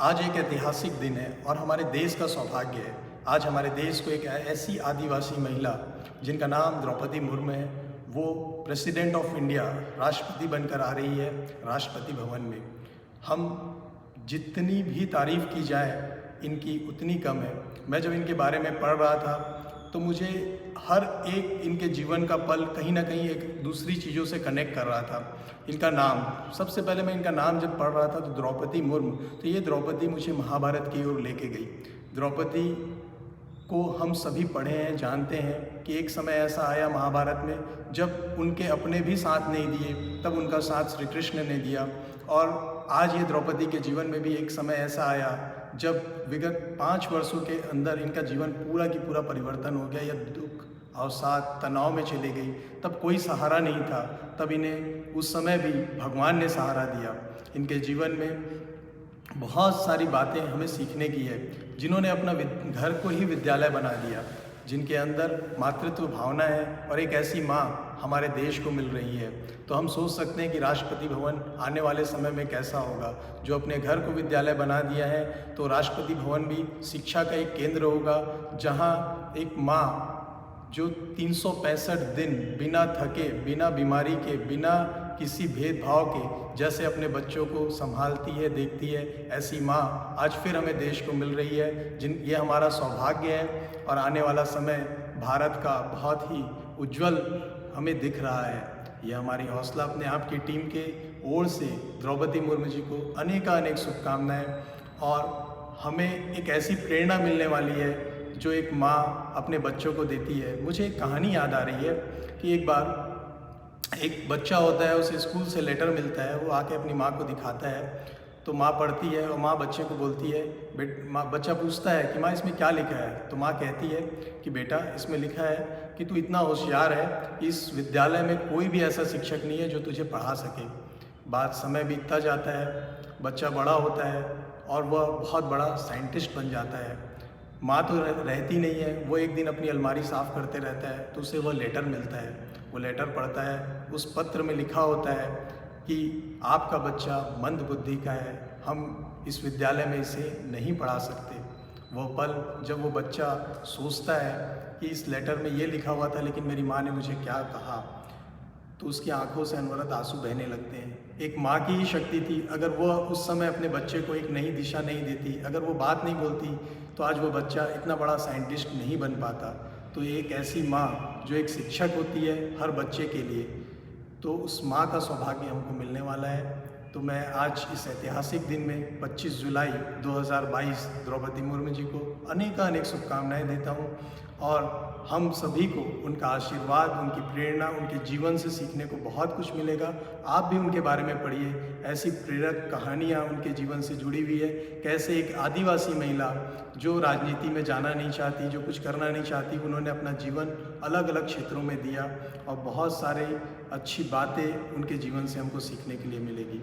आज एक ऐतिहासिक दिन है और हमारे देश का सौभाग्य है। आज हमारे देश को एक ऐसी आदिवासी महिला जिनका नाम द्रौपदी मुर्मू है, वो प्रेसिडेंट ऑफ इंडिया राष्ट्रपति बनकर आ रही है राष्ट्रपति भवन में। हम जितनी भी तारीफ़ की जाए इनकी उतनी कम है। मैं जब इनके बारे में पढ़ रहा था तो मुझे हर एक इनके जीवन का पल कहीं ना कहीं एक दूसरी चीज़ों से कनेक्ट कर रहा था। इनका नाम, सबसे पहले मैं इनका नाम जब पढ़ रहा था तो द्रौपदी मुर्मू, तो ये द्रौपदी मुझे महाभारत की ओर लेके गई। द्रौपदी को हम सभी पढ़े हैं, जानते हैं कि एक समय ऐसा आया महाभारत में जब उनके अपने भी साथ नहीं दिए, तब उनका साथ श्री कृष्ण ने दिया। और आज ये द्रौपदी के जीवन में भी एक समय ऐसा आया जब विगत 5 वर्षों के अंदर इनका जीवन पूरा की पूरा परिवर्तन हो गया। यह दुख और साथ तनाव में चली गई, तब कोई सहारा नहीं था, तब इन्हें उस समय भी भगवान ने सहारा दिया। इनके जीवन में बहुत सारी बातें हमें सीखने की है। जिन्होंने अपना घर को ही विद्यालय बना दिया, जिनके अंदर मातृत्व भावना है और एक ऐसी माँ हमारे देश को मिल रही है, तो हम सोच सकते हैं कि राष्ट्रपति भवन आने वाले समय में कैसा होगा। जो अपने घर को विद्यालय बना दिया है, तो राष्ट्रपति भवन भी शिक्षा का एक केंद्र होगा, जहाँ एक माँ जो 365 दिन बिना थके, बिना बीमारी के, बिना किसी भेदभाव के जैसे अपने बच्चों को संभालती है, देखती है, ऐसी माँ आज फिर हमें देश को मिल रही है। ये हमारा सौभाग्य है और आने वाला समय भारत का बहुत ही उज्जवल हमें दिख रहा है। यह हमारी हौसला अपने आप की टीम के ओर से द्रौपदी मुर्मू जी को अनेक शुभकामनाएं, और हमें एक ऐसी प्रेरणा मिलने वाली है जो एक माँ अपने बच्चों को देती है। मुझे एक कहानी याद आ रही है कि एक बार एक बच्चा होता है, उसे स्कूल से लेटर मिलता है, वो आके अपनी माँ को दिखाता है, तो माँ पढ़ती है और माँ बच्चे को बोलती है, बच्चा पूछता है कि माँ इसमें क्या लिखा है, तो माँ कहती है कि बेटा इसमें लिखा है कि तू इतना होशियार है, इस विद्यालय में कोई भी ऐसा शिक्षक नहीं है जो तुझे पढ़ा सके। बाद समय बीतता जाता है, बच्चा बड़ा होता है और वह बहुत बड़ा साइंटिस्ट बन जाता है। माँ तो रहती नहीं है, वो एक दिन अपनी अलमारी साफ़ करते रहता है, तो उसे वह लेटर मिलता है। वो लेटर पढ़ता है, उस पत्र में लिखा होता है कि आपका बच्चा मंद बुद्धि का है, हम इस विद्यालय में इसे नहीं पढ़ा सकते। वो पल जब वो बच्चा सोचता है कि इस लेटर में ये लिखा हुआ था, लेकिन मेरी माँ ने मुझे क्या कहा, तो उसकी आंखों से अनवरत आंसू बहने लगते हैं। एक माँ की ही शक्ति थी। अगर वह उस समय अपने बच्चे को एक नई दिशा नहीं देती, अगर वो बात नहीं बोलती, तो आज वो बच्चा इतना बड़ा साइंटिस्ट नहीं बन पाता। तो एक ऐसी माँ जो एक शिक्षक होती है हर बच्चे के लिए, तो उस माँ का सौभाग्य हमको मिलने वाला है। तो मैं आज इस ऐतिहासिक दिन में 25 जुलाई 2022 द्रौपदी मुर्मू जी को अनेक शुभकामनाएं देता हूँ, और हम सभी को उनका आशीर्वाद, उनकी प्रेरणा, उनके जीवन से सीखने को बहुत कुछ मिलेगा। आप भी उनके बारे में पढ़िए, ऐसी प्रेरक कहानियाँ उनके जीवन से जुड़ी हुई है। कैसे एक आदिवासी महिला जो राजनीति में जाना नहीं चाहती, जो कुछ करना नहीं चाहती, उन्होंने अपना जीवन अलग अलग क्षेत्रों में दिया, और बहुत सारे अच्छी बातें उनके जीवन से हमको सीखने के लिए मिलेगी।